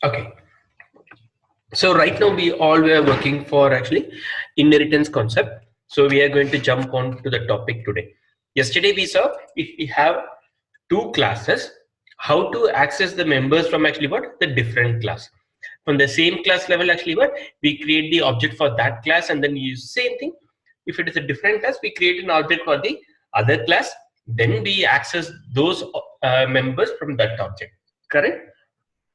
Okay. So right now we all were working for actually inheritance concept. So we are going to jump on to the topic today. Yesterday we saw if we have two classes, how to access the members from actually what the different class. From the same class level actually what we create the object for that class and then use same thing. If it is a different class, we create an object for the other class. Then we access those members from that object. Correct?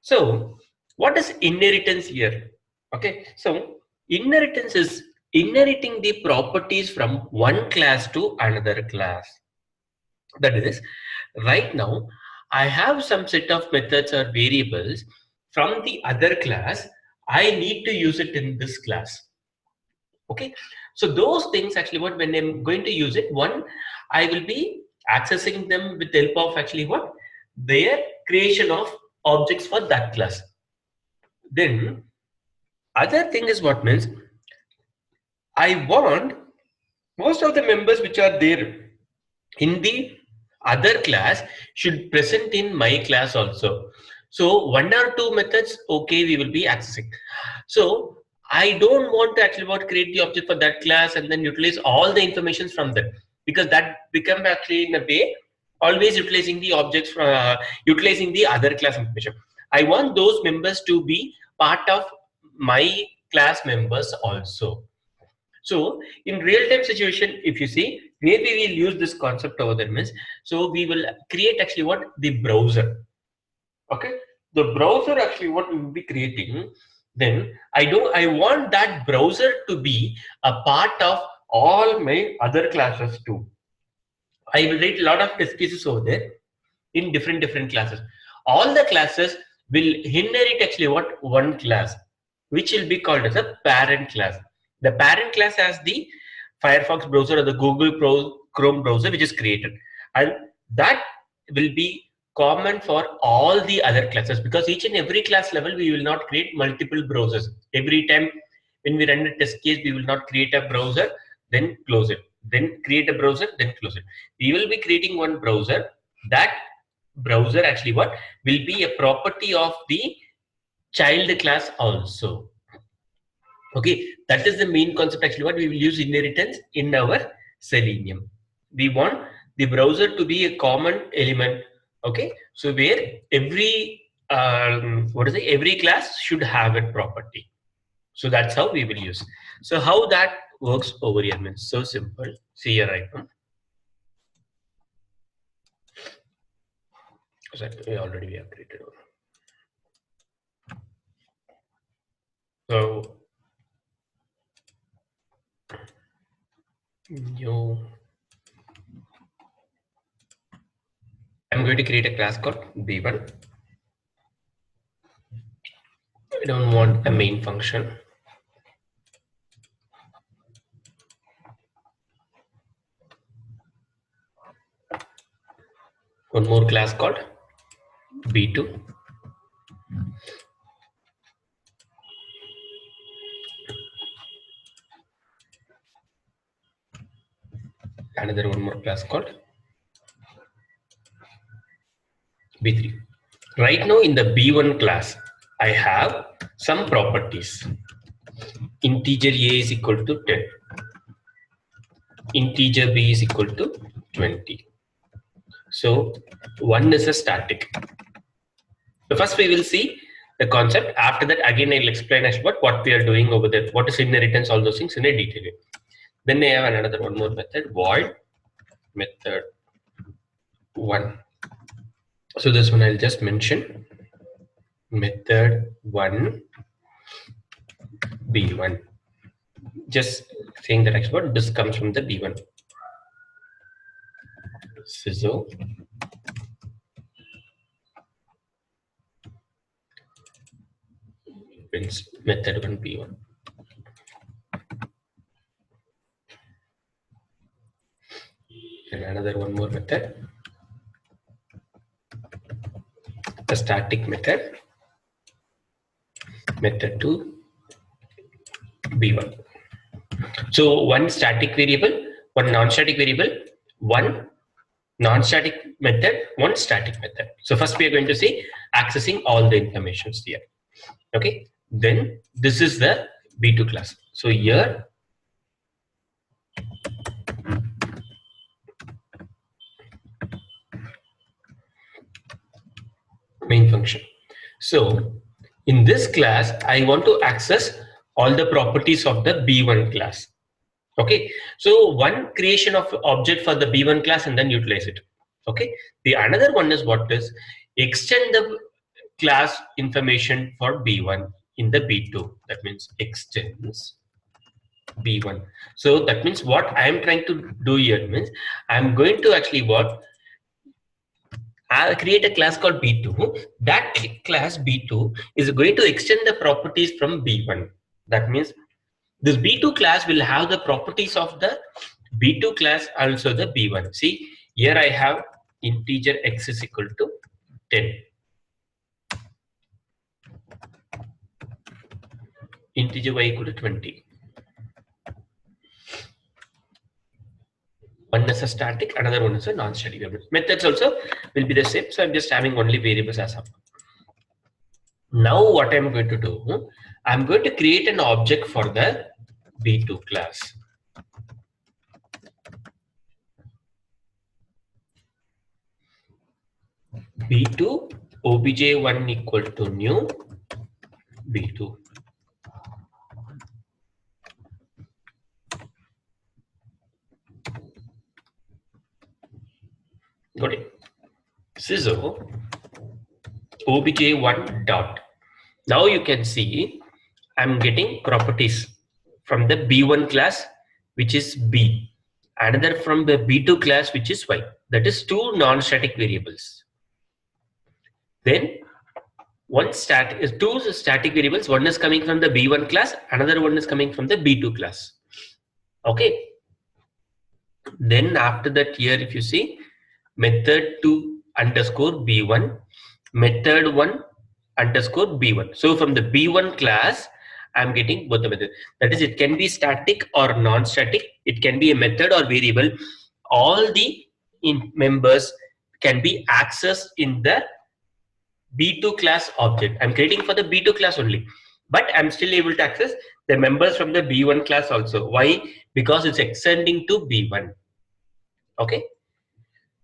So, what is inheritance here? Okay, so inheritance is inheriting the properties from one class to another class. That is, right now, I have some set of methods or variables from the other class. I need to use it in this class. Okay, so those things actually what when I'm going to use it, one, I will be accessing them with the help of actually what their creation of objects for that class. Then other thing is what means I want most of the members which are there in the other class should present in my class also. So one or two methods, okay, we will be accessing. So I don't want to actually what create the object for that class and then utilize all the information from that, because that become actually in a way always utilizing the objects from utilizing the other class information. I want those members to be part of my class members also. So in real-time situation, if you see, maybe we'll use this concept over there means, so we will create actually what the browser. Okay, the browser actually what we will be creating. Then I want that browser to be a part of all my other classes too. I will write a lot of test cases over there in different classes. All the classes will inherit actually what one class, which will be called as a parent class. The parent class has the Firefox browser or the Chrome browser which is created, and that will be common for all the other classes, because each and every class level we will not create multiple browsers. Every time when we run a test case, we will not create a browser then close it, then create a browser then close it. We will be creating one browser. That browser actually what will be a property of the child class also. Okay, that is the main concept actually what we will use inheritance in our Selenium. We want the browser to be a common element. Okay, so where every every class should have a property. So that's how we will use. So how that works over here means so simple. See here right now. So already we have created one. So new, I'm going to create a class called B1. I don't want a main function. One more class called B2. Another one more class called B3. Right now in the B1 class, I have some properties. Integer A is equal to 10. Integer B is equal to 20. So 1 is a static. So first we will see the concept. After that, again I'll explain about what we are doing over there. What is inheritance, all those things in a detail way. Then I have another one more method, void method 1. So this one I'll just mention method 1 B1. Just saying that actually this comes from the B1. So method 1 B1. And another one more method, a static method, method 2 B1. So one static variable, one non-static variable, one non-static method, one static method. So first we are going to see accessing all the informations here. Okay, then this is the B2 class. So here main function. So in this class, I want to access all the properties of the B1 class. Okay, so one creation of object for the B1 class and then utilize it. Okay, the another one is what is extend the class information for B1 in the B2. That means extends B1. So that means what I am trying to do here means I'm going to actually what I'll create a class called B2. That class B2 is going to extend the properties from B1. That means this B2 class will have the properties of the B2 class, also the B1. See, here I have integer x is equal to 10. Integer y equal to 20. One is a static, another one is a non-static variable. Methods also will be the same, so I'm just having only variables as of now. What I'm going to do, I'm going to create an object for the B2 class. B2 obj1 equal to new B2. Got it. So obj1 dot. Now you can see I'm getting properties from the B1 class, which is B, another from the B2 class, which is Y. That is two non-static variables. Then two static variables. One is coming from the B1 class, another one is coming from the B2 class. Okay. Then after that, here if you see method 2 underscore B1, method 1 underscore B1. So from the B1 class, I'm getting both the methods. That is, it can be static or non-static. It can be a method or variable. All the members can be accessed in the B2 class object. I'm creating for the B2 class only, but I'm still able to access the members from the B1 class also. Why? Because it's extending to B1. Okay.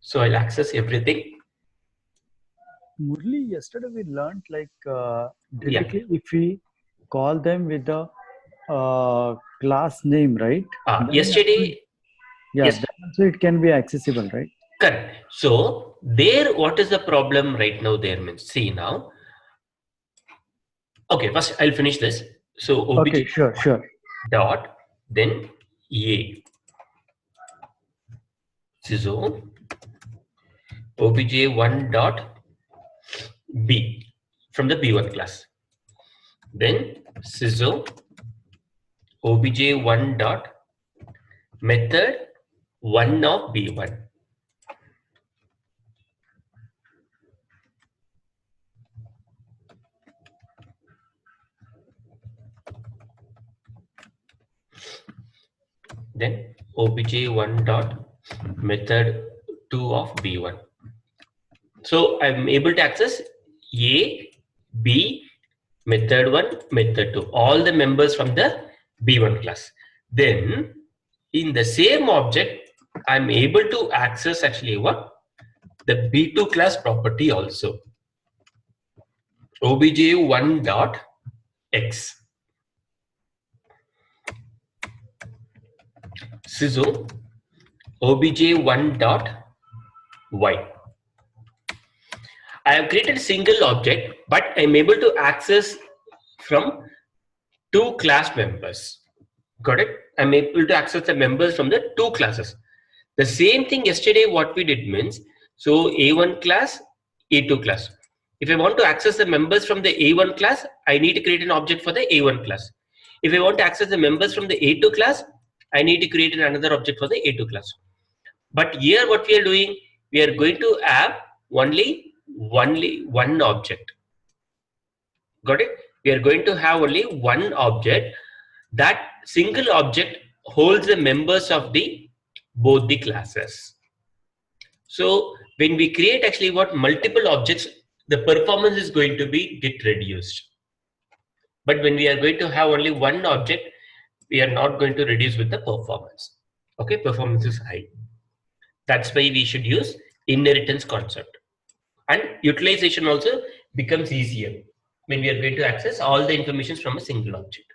So I'll access everything. Murli, yesterday we learned like directly if we call them with the class name, right? Yesterday, yes. So it can be accessible, right? Correct. So there, what is the problem right now? There means see now. Okay, first I'll finish this. So obj okay, sure. Dot then a. So obj1 dot b from the b1 class. Then sysO obj1 dot method 1 of b1. Then obj1 dot method 2 of b1. So I'm able to access a, b, method 1, method 2, all the members from the b1 class. Then in the same object, I'm able to access actually what? The b2 class property also. obj1 dot x. sysO obj1 dot y. I have created a single object, but I'm able to access from two class members. Got it? I'm able to access the members from the two classes. The same thing yesterday what we did means, so A1 class, A2 class. If I want to access the members from the A1 class, I need to create an object for the A1 class. If I want to access the members from the A2 class, I need to create another object for the A2 class. But here what we are doing, we are going to have only one object. Got it? We are going to have only one object. That single object holds the members of the both the classes. So when we create actually what multiple objects, the performance is going to be get reduced. But when we are going to have only one object, we are not going to reduce with the performance. Okay, performance is high. That's why we should use inheritance concept. And utilization also becomes easier when we are going to access all the information from a single object.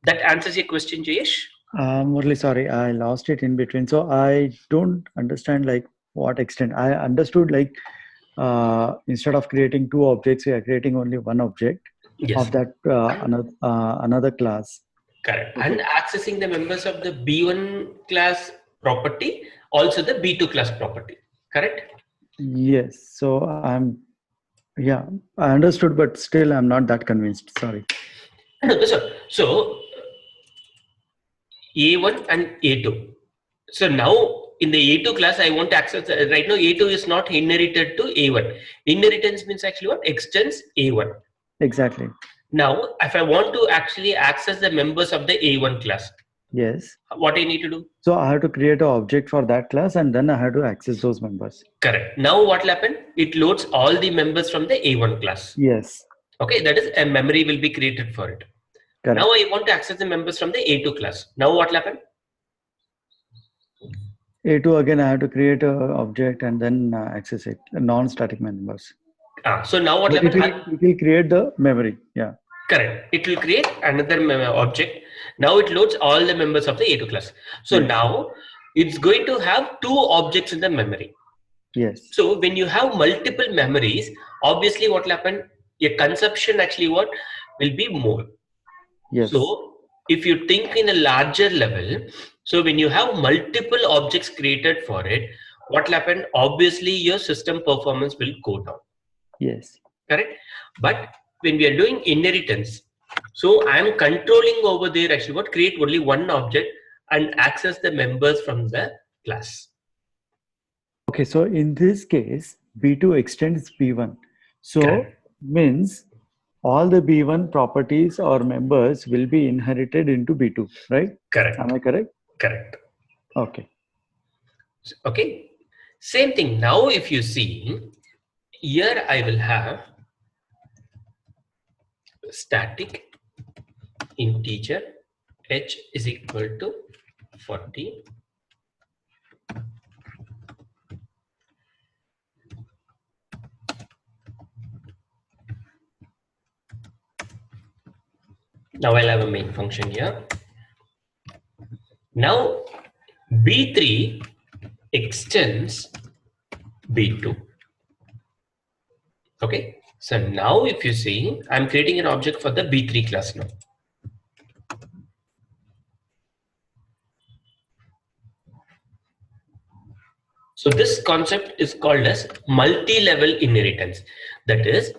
That answers your question, Jayesh? Murli, sorry, I lost it in between. So I don't understand like what extent. I understood like instead of creating two objects, we are creating only one object Yes. of that another class. Correct. Okay. And accessing the members of the B1 class property, also the B2 class property. Correct? Yes. So yeah, I understood, but still I'm not that convinced. Sorry. So A1 and A2. So now in the A2 class, I want to access, right now A2 is not inherited to A1. Inheritance means actually what? Extends A1. Exactly. Now, if I want to actually access the members of the A1 class, yes, what I need to do? So I have to create an object for that class and then I have to access those members. Correct. Now what will happen? It loads all the members from the A1 class. Yes. Okay, that is a memory will be created for it. Correct. Now I want to access the members from the A2 class. Now what will happen? A2 again, I have to create an object and then access it, non-static members. So now what will happen? It will create the memory. Yeah. Correct. It will create another object. Now it loads all the members of the A2 class. So now it's going to have two objects in the memory. Yes. So when you have multiple memories, obviously what will happen? Your consumption actually what will be more. Yes. So if you think in a larger level, so when you have multiple objects created for it, what will happen? Obviously your system performance will go down. Yes. Correct. But when we are doing inheritance, so I am controlling over there actually what create only one object and access the members from the class. Okay, so in this case, B2 extends B1. So Correct. Means all the B1 properties or members will be inherited into B2, right? Correct. Am I correct? Correct. Okay. Okay. Same thing. Now if you see, here I will have static integer h is equal to 40. Now I'll have a main function here. Now B3 extends B2. Okay. So now if you see, I'm creating an object for the B3 class now. So this concept is called as multi-level inheritance. That is,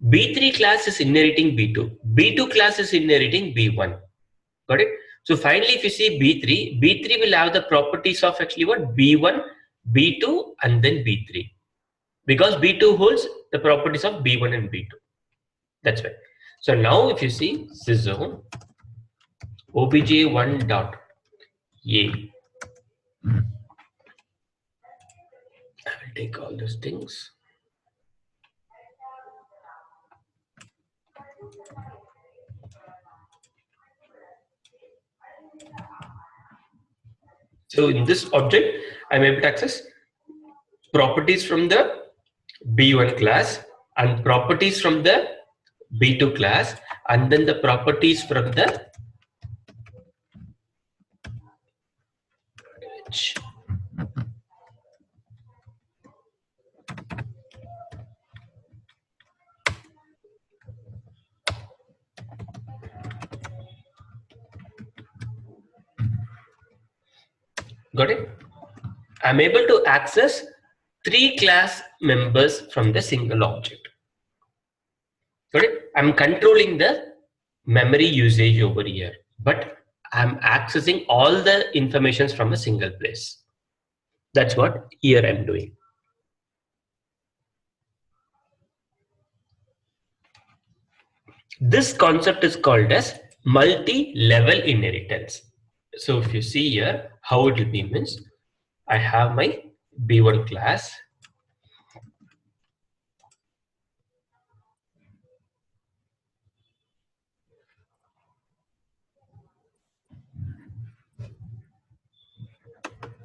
B3 class is inheriting B2. B2 class is inheriting B1. Got it? So finally, if you see B3, B3 will have the properties of actually what? B1, B2, and then B3. Because B2 holds the properties of B1 and B2. That's why. So now if you see sysO obj1 dot a, I will take all those things. So in this object, I'm able to access properties from the B1 class and properties from the B2 class, and then the properties from the H. Got it? I'm able to access 3 class members from the single object. Got it? I'm controlling the memory usage over here, but I'm accessing all the informations from a single place. That's what here I'm doing. This concept is called as multi-level inheritance. So if you see here, how it will be means, I have my B1 class.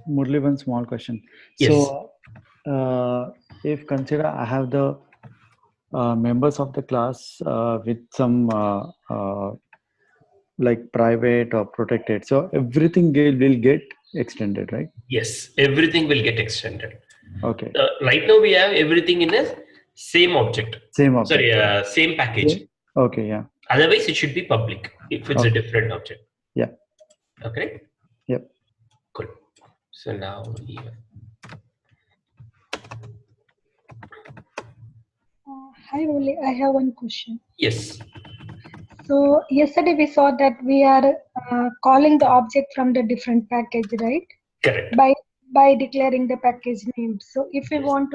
Murli, one small question. Yes. So, if consider I have the members of the class with some like private or protected, so everything will get extended, right? Yes, everything will get extended. Okay. Right now we have everything in a same object. Same Sorry, object. same package. Okay. Yeah. Otherwise, it should be public if it's a Okay. different object. Yeah. Okay. Yep. Cool. So now, Hi, Oli. I have one question. yes, So yesterday we saw that we are calling the object from the different package, right? correct. By declaring the package name. So if we want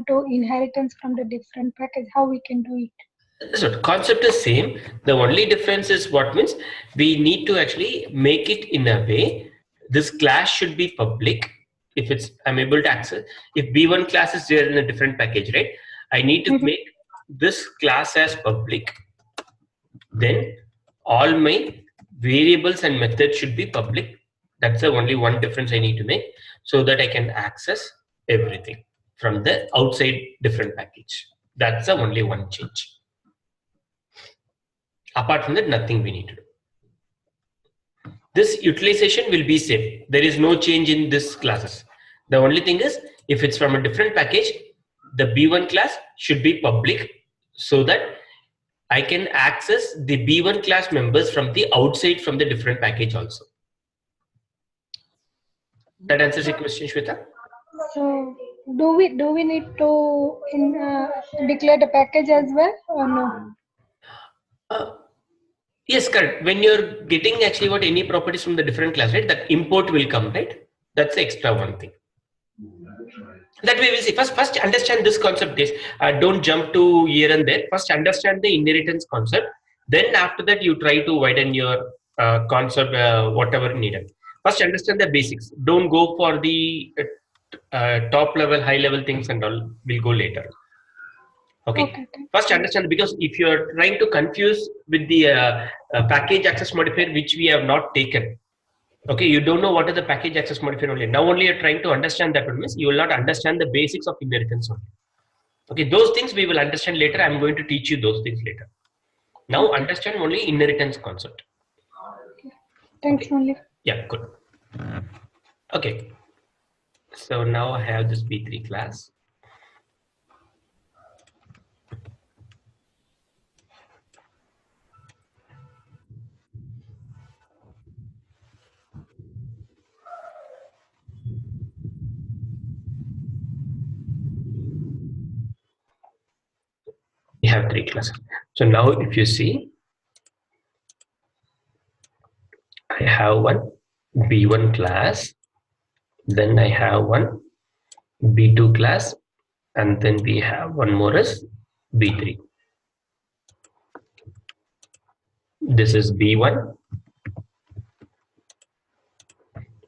to inheritance from the different package, how we can do it? So the concept is same. The only difference is what means we need to actually make it in a way this class should be public. If it's I'm able to access, if B1 class is there in a different package, right? I need to make this class as public. Then all my variables and methods should be public. That's the only one difference I need to make so that I can access everything from the outside different package. That's the only one change. Apart from that, nothing we need to do. This utilization will be same. There is no change in this classes. The only thing is if it's from a different package, the B1 class should be public so that I can access the B1 class members from the outside from the different package also. That answers your question, Shweta? So do we need to declare the package as well or no? Yes, correct. When you're getting actually what any properties from the different class, right? That import will come, right? That's the extra one thing. That we will see. First understand this concept is don't jump to here and there. First understand the inheritance concept. Then after that you try to widen your concept whatever needed. First understand the basics. Don't go for the top level, high level things and all. We'll go later. Okay. First understand because if you are trying to confuse with the package access modifier which we have not taken. Okay, you don't know what is the package access modifier only. Now only you're trying to understand that one means you will not understand the basics of inheritance only. Okay, those things we will understand later. I'm going to teach you those things later. Now understand only inheritance concept. Thanks, only. Yeah, good. Okay. So now I have this B3 class. We have 3 classes. So now if you see, I have one B1 class, then I have one B2 class, and then we have one more as B3. This is B1,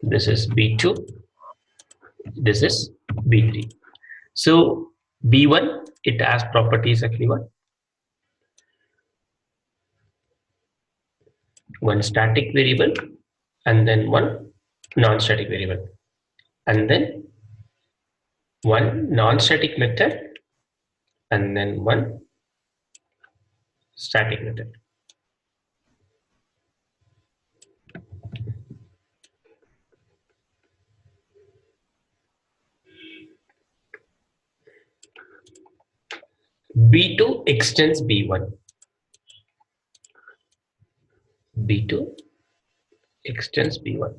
this is B2, this is B3. So B1, it has properties actually one static variable and then one non-static variable and then one non-static method and then one static method. B2 extends B1. B2 extends B1.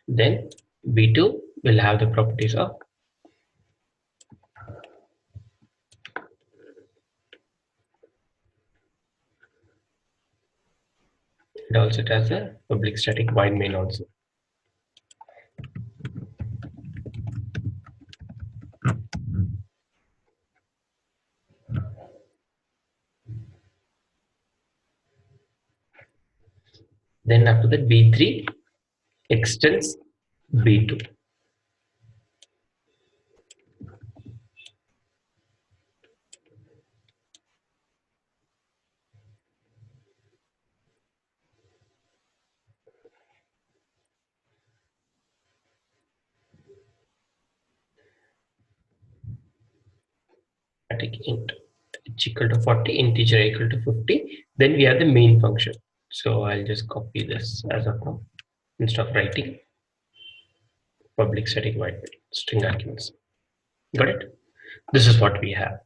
Then B2 will have the properties of and also it has a public static void main also. Then after that B3 extends B2. static int is equal to 40, integer equal to 50. Then we have the main function. So I'll just copy this as of now instead of writing public static void string arguments. Got it? This is what we have.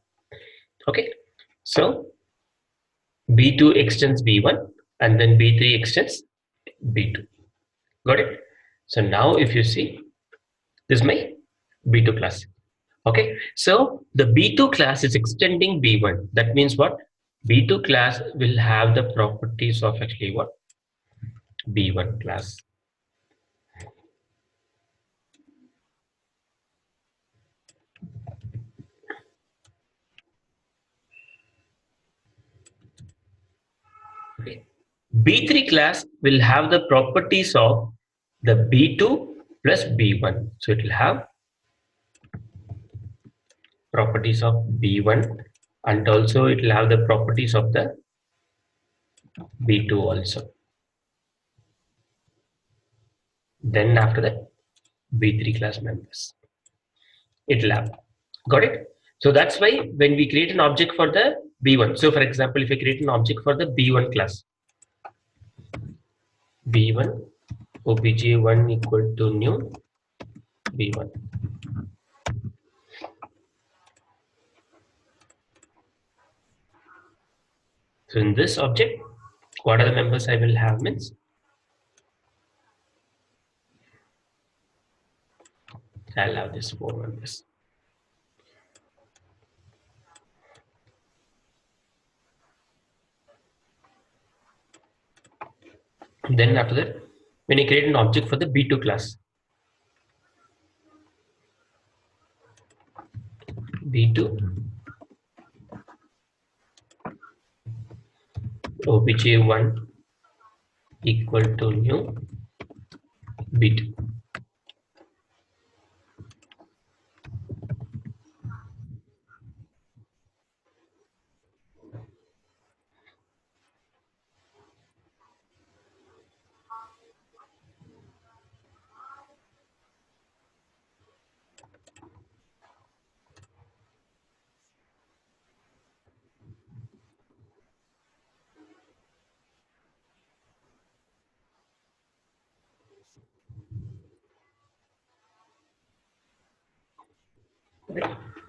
Okay. So B2 extends B1 and then B3 extends B2. Got it? So now if you see, this is my B2 class. Okay, so the B2 class is extending B1. That means what? B2 class will have the properties of actually what? B1 class. Okay. B3 class will have the properties of the B2 plus B1. So it will have properties of B1 and also it will have the properties of the B2 also. Then after that, B3 class members. It will have. Got it? So that's why when we create an object for the B1. So for example, if I create an object for the B1 class, B1 obj1 equal to new B1. So in this object, what are the members I will have means? I'll have this 4 members. Then after that, when you create an object for the B2 class, B2 obj1 equal to new B2.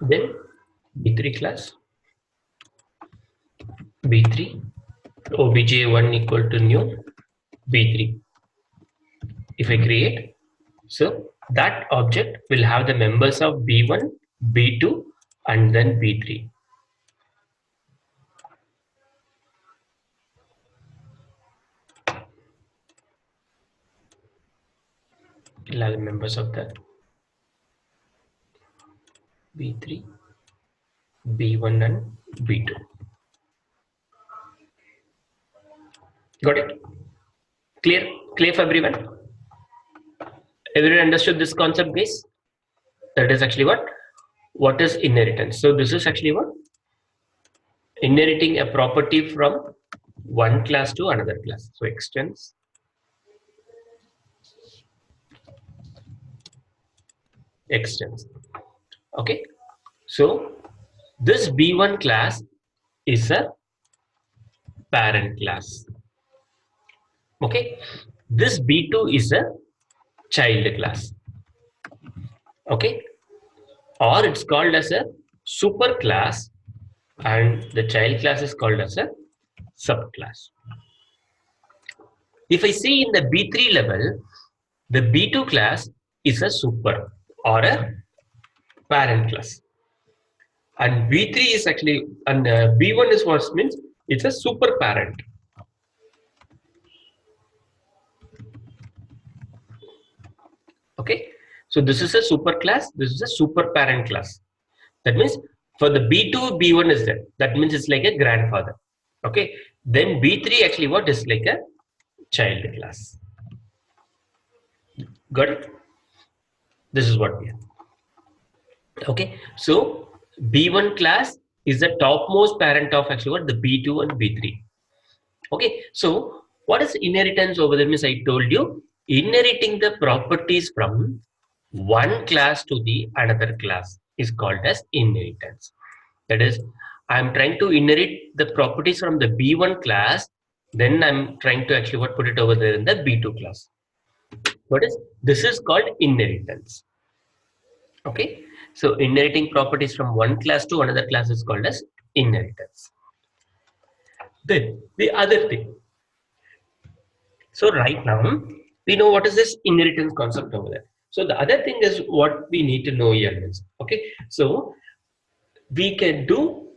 Then B3 class, B3 obj1 equal to new B3. If I create, so that object will have the members of B1, B2 and then B3. It will have the members of the B3, B1 and B2. Got it? Clear? Clear for everyone? Everyone understood this concept, guys? That is actually what? What is inheritance? So this is actually what? Inheriting a property from one class to another class. So extends okay. So this B1 class is a parent class. Okay, this B2 is a child class. Okay, or it's called as a super class and the child class is called as a subclass. If I see in the B3 level, the B2 class is a super or a parent class, and B3 is actually, and B1 is what means it's a super parent. Okay, so this is a super class, this is a super parent class. That means for the B2, B1 is there. That means it's like a grandfather. Okay, then B3 actually what is like a child class. Got it? This is what we have. Okay, so B1 class is the topmost parent of actually what? The B2 and B3. Okay, so what is inheritance over there? Means I told you, inheriting the properties from one class to the another class is called as inheritance. That is, I'm trying to inherit the properties from the B1 class, then I'm trying to actually put it over there in the B2 class. This is called inheritance. Okay, so inheriting properties from one class to another class is called as inheritance. Then the other thing. So right now we know what is this inheritance concept over there. So the other thing is what we need to know here is, okay, so we can do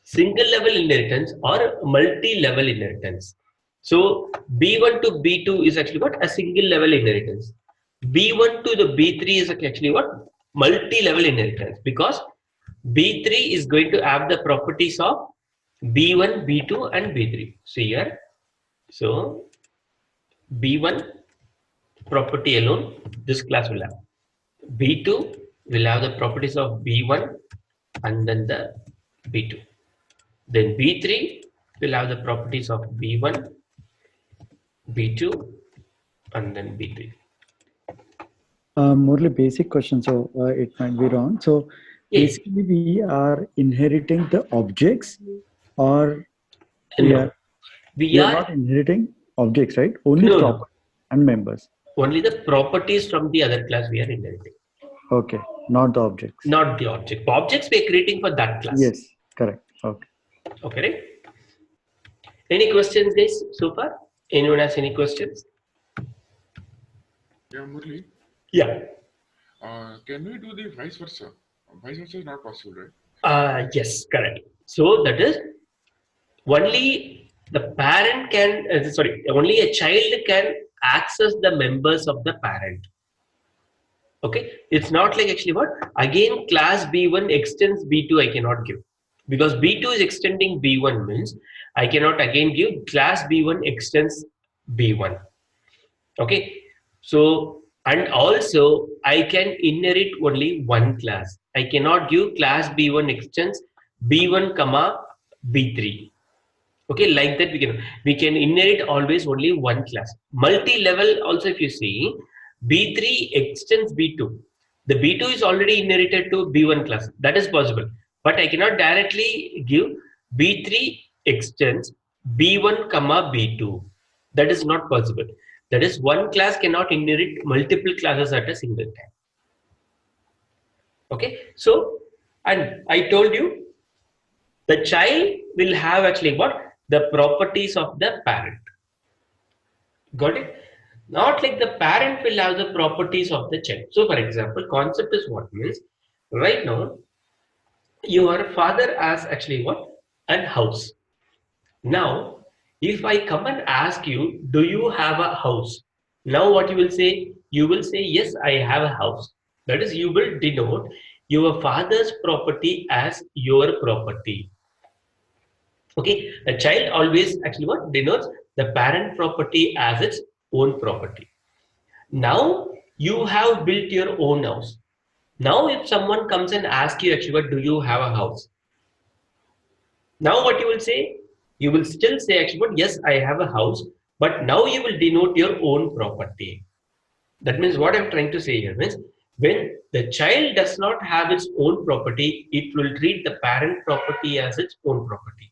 single level inheritance or multi-level inheritance. So B1 to B2 is actually what? A single level inheritance. B1 to the B3 is actually what? Multi-level inheritance, because B3 is going to have the properties of B1, B2 and B3. So here, so B1 property alone, this class will have. B2 will have the properties of B1 and then the B2. Then B3 will have the properties of B1, B2 and then B3. More like basic question, so it might be wrong. So Yes. basically, we are inheriting the objects, or we No, are we are not inheriting objects, right? Only no, property and members. only the properties from the other class we are inheriting, Okay, not the objects. not the object. Objects we are creating for that class. Yes, correct. Okay. Okay, right? Any questions, guys, so far? Anyone has any questions? Yeah, Murli. Yeah. Can we do the vice versa? Vice versa is not possible, right? Yes, correct. So that is only the parent can, only a child can access the members of the parent. Okay, it's not like actually what? Again, class B1 extends B2, I cannot give. Because B2 is extending B1 means I cannot again give class B1 extends B1. Okay, so and also I can inherit only one class. I cannot give class B1 extends B1 comma B3. Okay, like that we can inherit always only one class. Multi-level also, if you see, B3 extends B2. The B2 is already inherited to B1 class. That is possible, but I cannot directly give B3 extends B1 comma B2. That is not possible. That is, one class cannot inherit multiple classes at a single time. Okay, so and I told you the child will have actually what? The properties of the parent. Got it? Not like the parent will have the properties of the child. So for example, concept is what means right now your father has actually what? An house. Now if I come and ask you, do you have a house? Now what you will say? You will say, yes, I have a house. That is, you will denote your father's property as your property. Okay, a child always actually what denotes the parent property as its own property. Now you have built your own house. Now if someone comes and asks you actually what, do you have a house? Now what you will say? You will still say actually what, yes, I have a house, but now you will denote your own property. That means what I'm trying to say here means when the child does not have its own property, it will treat the parent property as its own property.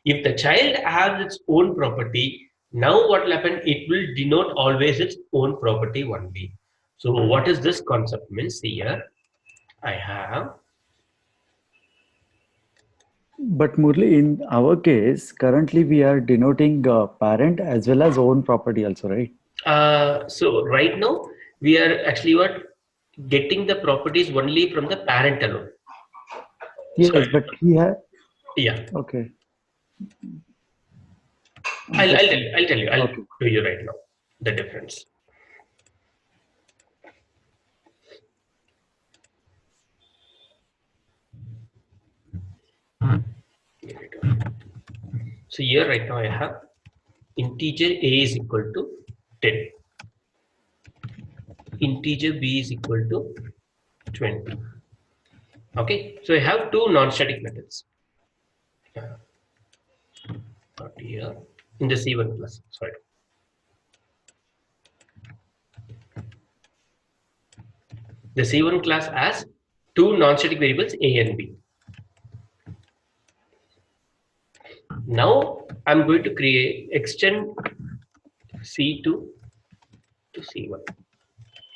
If the child has its own property, now what will happen? It will denote always its own property only. So what is this concept means here? I have. But Murli, in our case, currently we are denoting parent as well as own property also, right? So right now we are actually what? Getting the properties only from the parent alone. Yes, Sorry. but we have. Yeah. Okay. I'll tell you. I'll Okay. do you right now the difference. So here right now I have integer a is equal to 10. Integer b is equal to 20. Okay, so I have two non-static methods. Not here in the C1 plus. Sorry. The C1 class has two non-static variables a and b. Now I'm going to extend C2 to C1.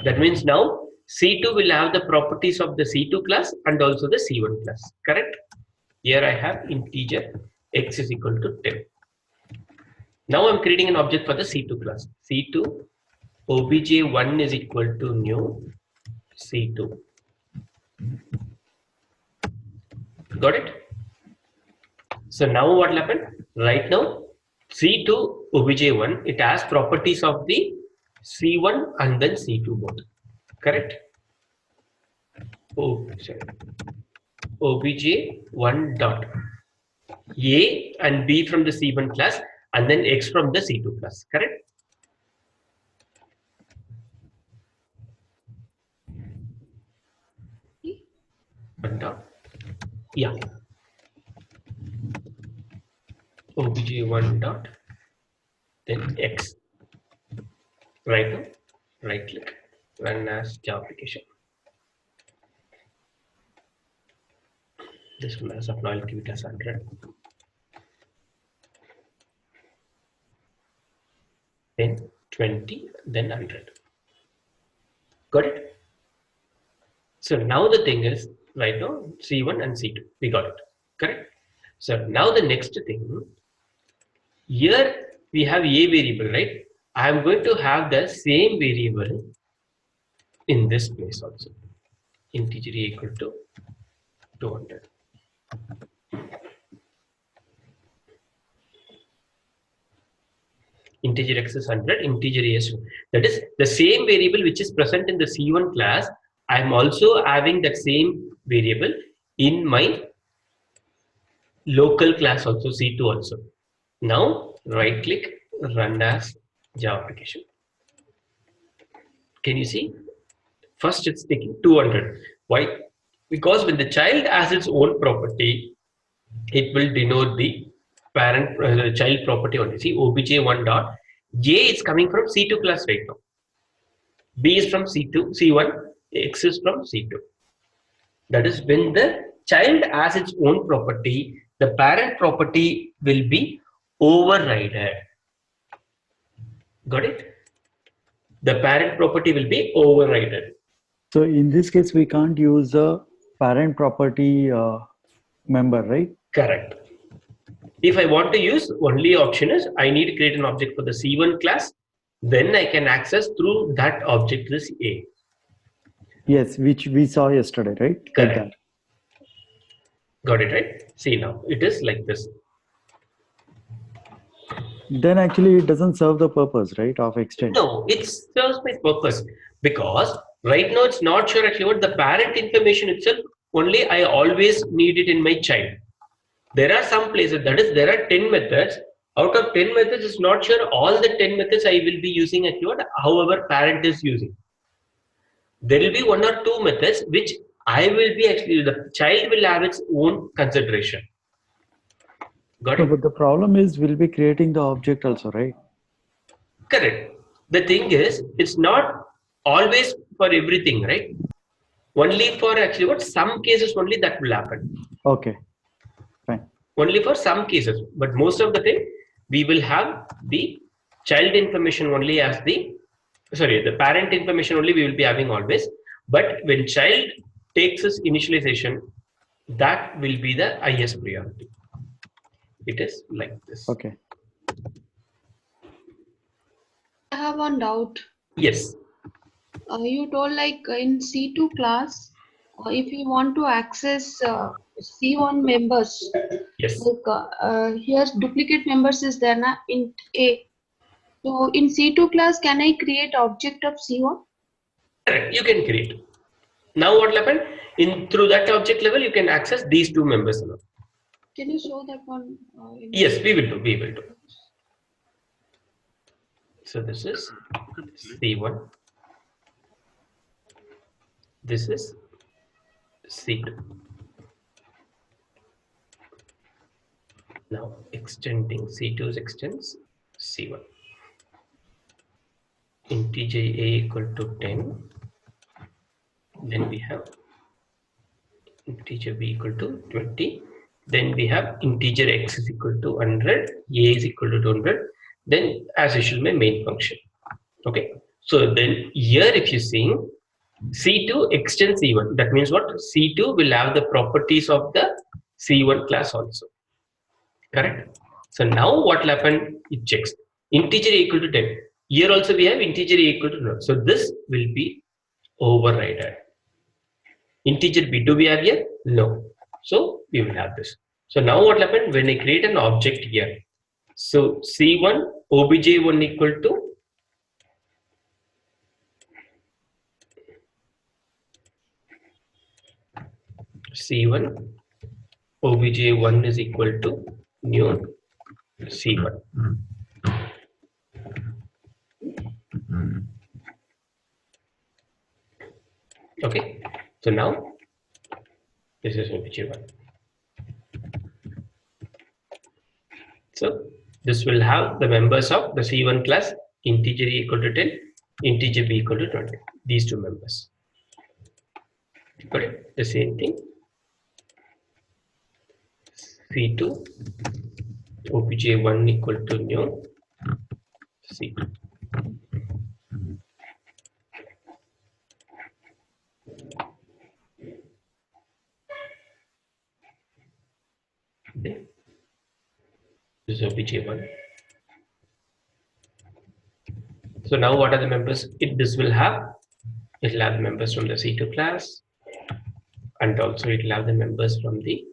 That means now C2 will have the properties of the C2 class and also the C1 class, correct? Here I have integer x is equal to 10. Now I'm creating an object for the C2 class. C2 obj1 is equal to new C2. Got it? So now what will happen? Right now C2 obj1, it has properties of the C1 and then C2 both. Correct? Oh, sorry. obj1 dot a and b from the C1 class and then x from the C2 class. Correct? One dot. Yeah. obj1 dot then x. Right now, right click, run as Java application. This one as of now I'll give it as 100. Then 20, then 100. Got it? So now the thing is, right now C1 and C2, we got it. Correct? So now the next thing, here we have a variable, right? I am going to have the same variable in this place also. Integer a equal to 200. Integer x is 100, integer a is 2. That is the same variable which is present in the C1 class. I am also having that same variable in my local class also, C2 also. Now right click, run as Java application. Can you see? First it's taking 200. Why? Because when the child has its own property, it will denote the parent child property only. See, obj1 dot a is coming from C2 class right now. B is from C2, C1, X is from C2. That is when the child has its own property, the parent property will be overridden. Got it? The parent property will be overridden. So in this case, we can't use the parent property member, right? Correct. If I want to use, only option is I need to create an object for the C1 class, then I can access through that object this A. Yes, which we saw yesterday, right? Correct. Like that. Got it, right? See now, it is like this. Then actually it doesn't serve the purpose, right, of extend. No, it serves my purpose because right now it's not sure actually what the parent information itself, only I always need it in my child. There are some places, that is, there are 10 methods. Out of 10 methods, it's not sure all the 10 methods I will be using actually what however parent is using. There will be 1 or 2 methods which I will be actually, the child will have its own consideration. Got No, it? but the problem is we'll be creating the object also, right? Correct. The thing is, it's not always for everything, right? Only for actually what some cases only that will happen. Okay, fine. Only for some cases, but most of the time we will have the child information only as the parent information only we will be having always. But when child takes its initialization, that will be the highest priority. It is like this. Okay. I have one doubt. Yes. You told like in C2 class, if you want to access C1 members, Yes. like here's duplicate members is there na in A. So in C2 class, can I create object of C1? Correct. You can create. Now what will happen? Through that object level, you can access these 2 members. Can you show that one? Yes, we will do. We will do. So this is C1. This is C2. Now extending C2's extends C1. Integer a equal to 10. Then we have integer b equal to 20. Then we have integer x is equal to 100, a is equal to 200. Then as usual, my main function. Okay. So then here, if you see C2 extends C1, that means what? C2 will have the properties of the C1 class also. Correct. So now what will happen? It checks integer equal to 10. Here also we have integer equal to 0. So this will be overridden. Integer b, do we have here? No. So we will have this. So now what will happen when I create an object here? So C1 obj1 equal to C1 obj1 is equal to new C1. Okay, so now this is obj1. So this will have the members of the C1 class, integer equal to 10, integer b equal to 20. These two members. Got it? The same thing. C2 obj1 equal to new C2. Okay. This is obj1. So now what are the members? It will have members from the C2 class, and also it will have the members from the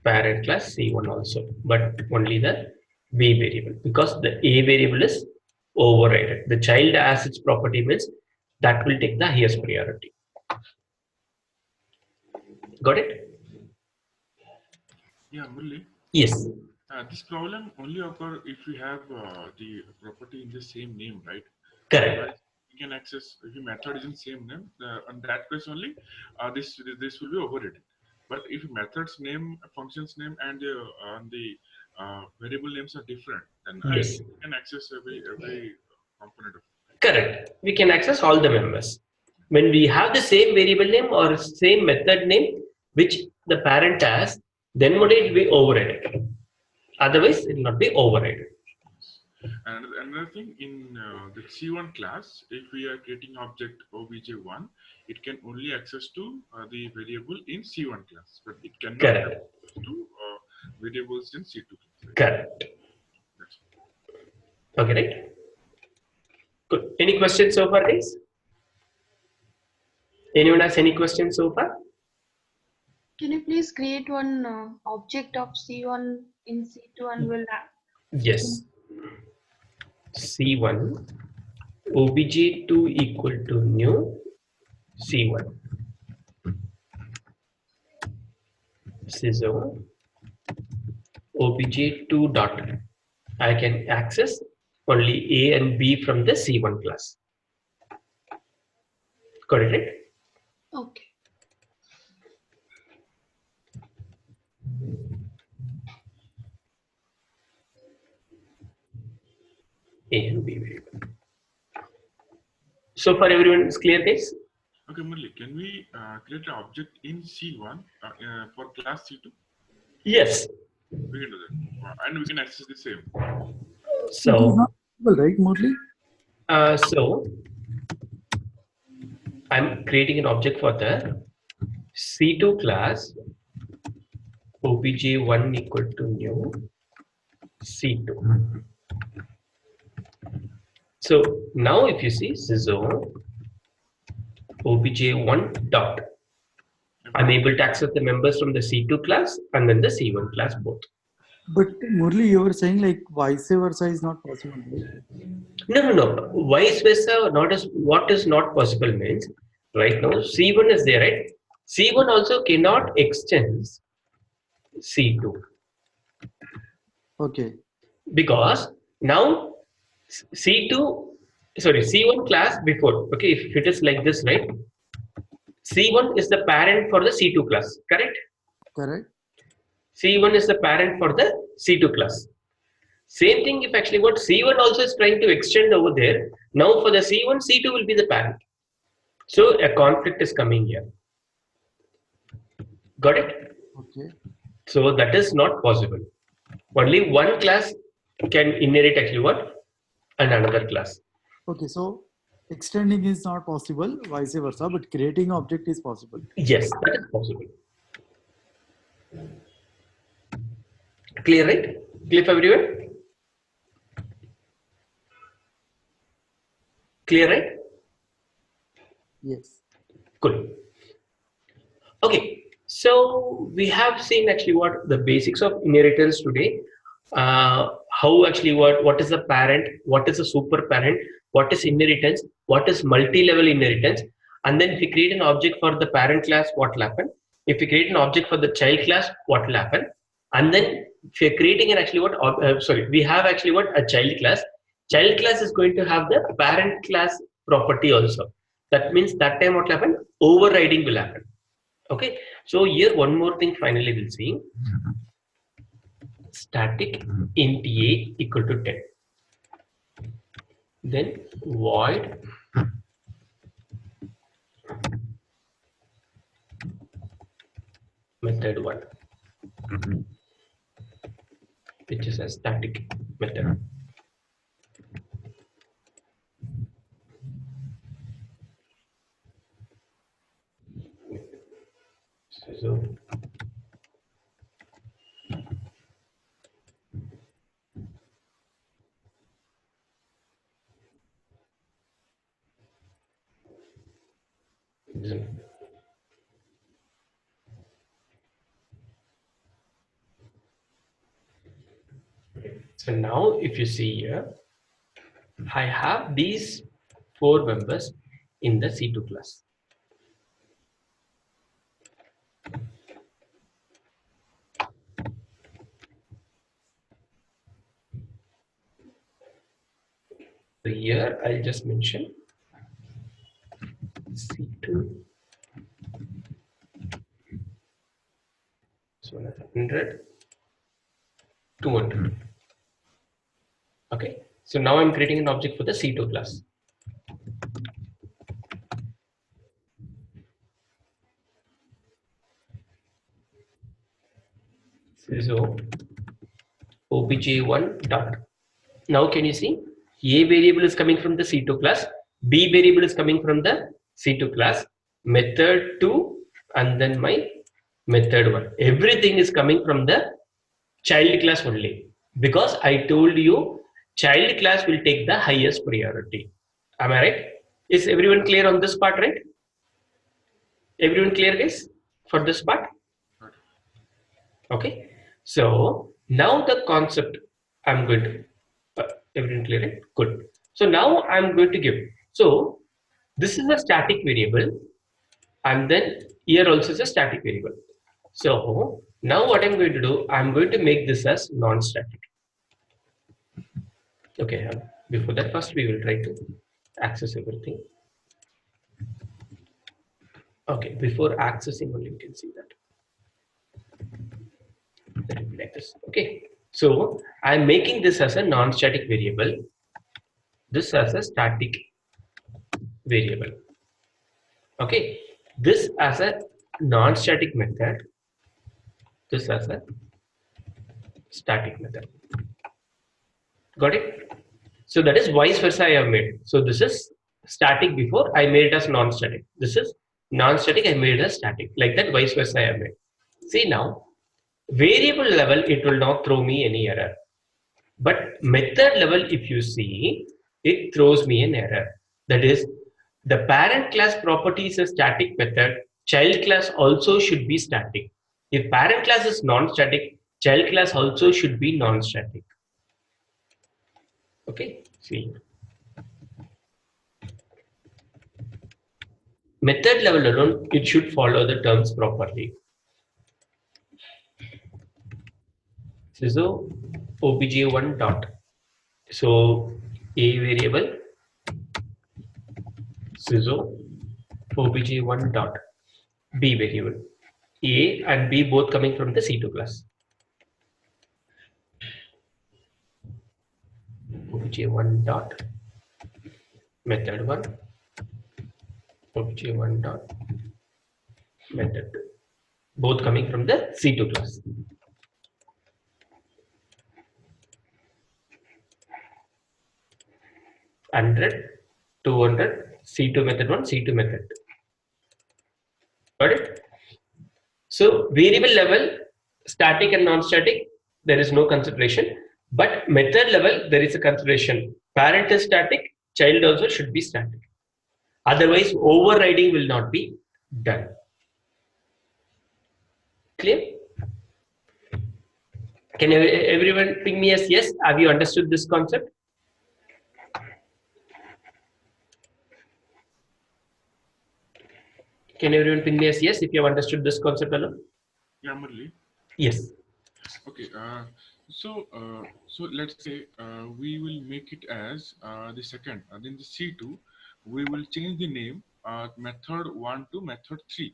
parent class C1 also, but only the B variable, because the A variable is overridden. The child as its property means that will take the highest priority. Got it? Yeah, Murli. Yes. This problem only occur if we have the property in the same name, right? Correct. We can access if the method is in same name. On that case only, this will be overridden. But if method's name, function's name, and the variable names are different, then Yes. we can access every component of it. Correct. We can access all the members. When we have the same variable name or same method name which the parent has, then only it will be overridden. Otherwise, it will not be overridden. And another thing, in the C1 class, if we are creating object obj1, it can only access to the variable in C1 class, but it cannot Correct. access to variables in C2 class. Correct. That's Okay, right? Good. Any questions so far, guys? Anyone has any questions so far? Can you please create one object of C1 in C2 and we'll Yes. C1 obj2 equal to new C1. So obj2 dot. I can access only A and B from the C1 class. Got it, right? Okay. A and B variable. So far everyone is clear, guys? okay, Murli, can we create an object in C1 for class C2? Yes. We can do that. And we can access the same. So, Right, Murli? so I'm creating an object for the C2 class obj1 equal to new C2. So now if you see so obj1 dot, I'm able to access the members from the C2 class and then the C1 class both. But Murli, you were saying like vice versa is not possible. Right? No. Vice versa, not as what is not possible means right now C1 is there, right? C1 also cannot extend C2 Okay. because now C1 class before, okay, if it is like this, right? C1 is the parent for the C2 class, correct? Correct. C1 is the parent for the C2 class. Same thing if actually what C1 also is trying to extend over there. Now for the C1, C2 will be the parent. So a conflict is coming here. Got it? Okay. So that is not possible. Only one class can inherit actually what? And another class. Okay. So extending is not possible, vice versa, but creating object is possible. Yes, that is possible. Clear, right? Clear for everyone? Clear, right? Yes. Good. Okay, so we have seen actually what the basics of inheritance today. How actually what is the parent, what is a super parent, what is inheritance, what is multi-level inheritance, and then if we create an object for the parent class, what will happen? If we create an object for the child class, what will happen? And then if we're creating an actually we have actually what a child class. Child class is going to have the parent class property also. That means that time what will happen? Overriding will happen. Okay, so here one more thing finally we'll see. Static int a equal to 10. Then void method 1, which is a static method. So so now if you see here, I have these 4 members in the C2 class. So here I'll just mention C2. So 100, 200. Okay, so now I'm creating an object for the C2 class. So obj1 dot. Now can you see A variable is coming from the C2 class, B variable is coming from the C2 class, method 2 and then my method 1. Everything is coming from the child class only, because I told you child class will take the highest priority. Am I right? Is everyone clear on this part, right? Everyone clear, guys, for this part? Okay, so now the concept I'm going to everyone clear, right? Good. So now I'm going to give, so this is a static variable and then here also is a static variable. So now what I'm going to do, I'm going to make this as non-static. Okay, before that first we will try to access everything. Okay, before accessing only we can see that. Let it be like this. Okay, so I'm making this as a non-static variable, this as a static variable. Okay, this as a non-static method, this as a static method. Got it? So that is vice versa I have made. So this is static before, I made it as non-static. This is non-static, I made it as static. Like that, vice versa I have made. See now, variable level, it will not throw me any error. But method level, if you see, it throws me an error. That is, the parent class property is a static method, child class also should be static. If parent class is non-static, child class also should be non-static. Okay, see. Method level alone, it should follow the terms properly. So obj1 dot. So a variable, so obj1 dot b variable. A and B both coming from the C2 class. obj1 dot method 1, obj1 dot method 2, both coming from the C2 class. $100, $200, C2 method 1, C2 method 2. Got it? So variable level, static and non-static, there is no consideration. But method level, there is a consideration. Parent is static, child also should be static. Otherwise, overriding will not be done. Clear? Can everyone ping me as yes? Have you understood this concept? Can everyone ping me as yes if you have understood this concept alone? Yeah, Murli. Yes. Okay. So let's say we will make it as the second. Then the C2, we will change the name method 1 to method 3.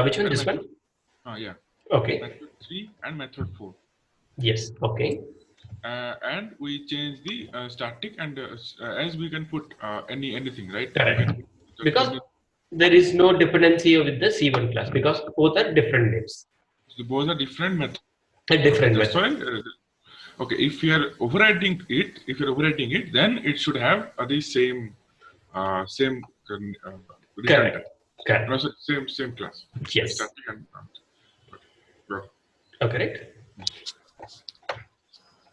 Which one? And This method, one? yeah. Okay. Method 3 and method 4. Yes. Okay. And we change the static and as we can put anything, right? Correct. Because there is no dependency with the C1 class because both are different names. So both are different methods. A different That's method. why, okay, if you are overriding it, then it should have the same return Correct. type. Correct. No, same class. Yes. Static and okay. Correct.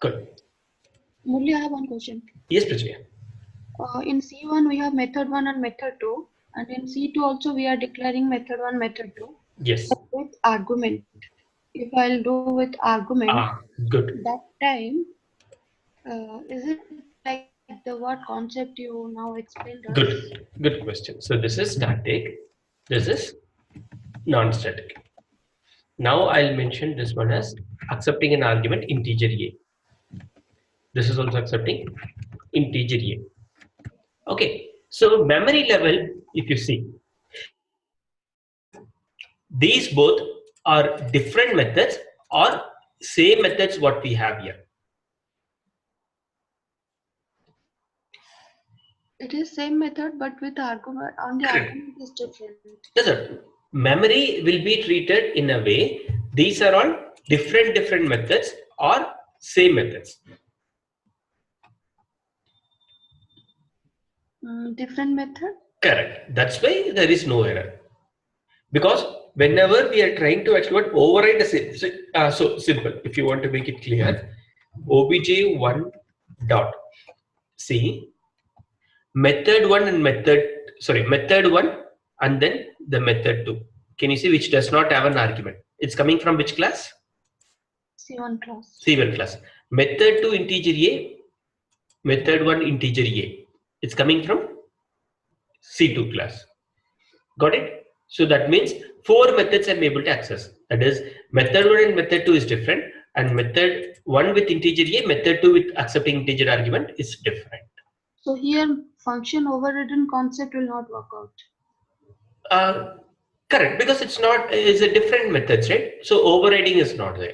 Good. Murli, I have one question. Yes, Prajya. In C1, we have method 1 and method 2. And in C2 also, we are declaring method 1, method 2. Yes. With argument. If I'll do with argument, Good. that time, is it like the what concept you now explained us? Good. Good question. So this is static. This is non-static. Now I'll mention this one as accepting an argument integer A. This is also accepting integer A. Okay. So memory level, if you see, these both are different methods or same methods what we have here. It is same method, but with argument, on the argument is different. Yes, sir. Memory will be treated in a way, these are all different methods or same methods. Different method? Correct. That's why there is no error. Because whenever we are trying to actually override a so simple, if you want to make it clear, obj1 dot c method 1 and method 1 and then the method 2. Can you see which does not have an argument? It's coming from which class? C1 class. C1 class. Method 2 integer A, method 1 integer A. It's coming from C2 class. Got it? So that means 4 methods I'm able to access. That is, method 1 and method 2 is different, and method 1 with integer A, method 2 with accepting integer argument is different. So here function overridden concept will not work out. Correct, because it's a different methods, right? So overriding is not there.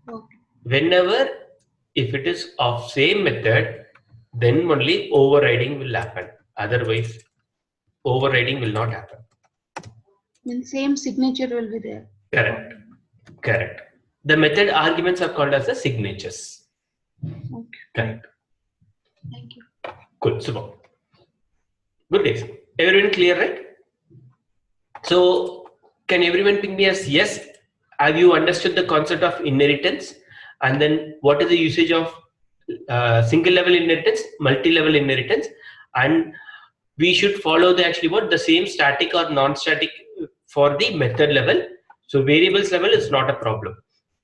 Okay. Whenever, if it is of same method, then only overriding will happen. Otherwise, overriding will not happen. Then same signature will be there. Correct. Correct. The method arguments are called as the signatures. Okay. Correct. Thank you. Good. Super. Good days. Everyone clear, right? So, can everyone ping me as yes? Have you understood the concept of inheritance? And then what is the usage of single level inheritance, multi-level inheritance? And we should follow the same static or non-static for the method level. So variables level is not a problem.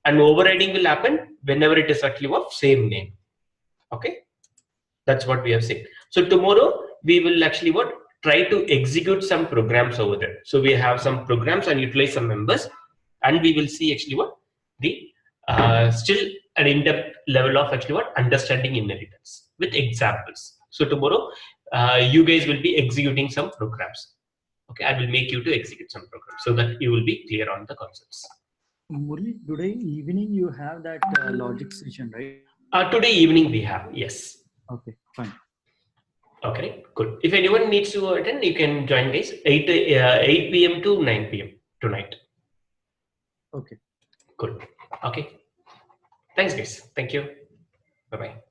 And overriding will happen whenever it is actually of same name. Okay. That's what we have seen. So tomorrow we will actually try to execute some programs over there. So we have some programs and utilize some members, and we will see actually the still an in-depth level of actually understanding inheritance with examples. So tomorrow you guys will be executing some programs. Okay, I will make you to execute some programs so that you will be clear on the concepts. Murli, today evening you have that logic session, right? Today evening we have, yes. Okay, fine. Okay, good. If anyone needs to attend, you can join guys. 8 p.m. to 9 p.m. tonight. Okay. Cool. Okay. Thanks, guys. Thank you. Bye-bye.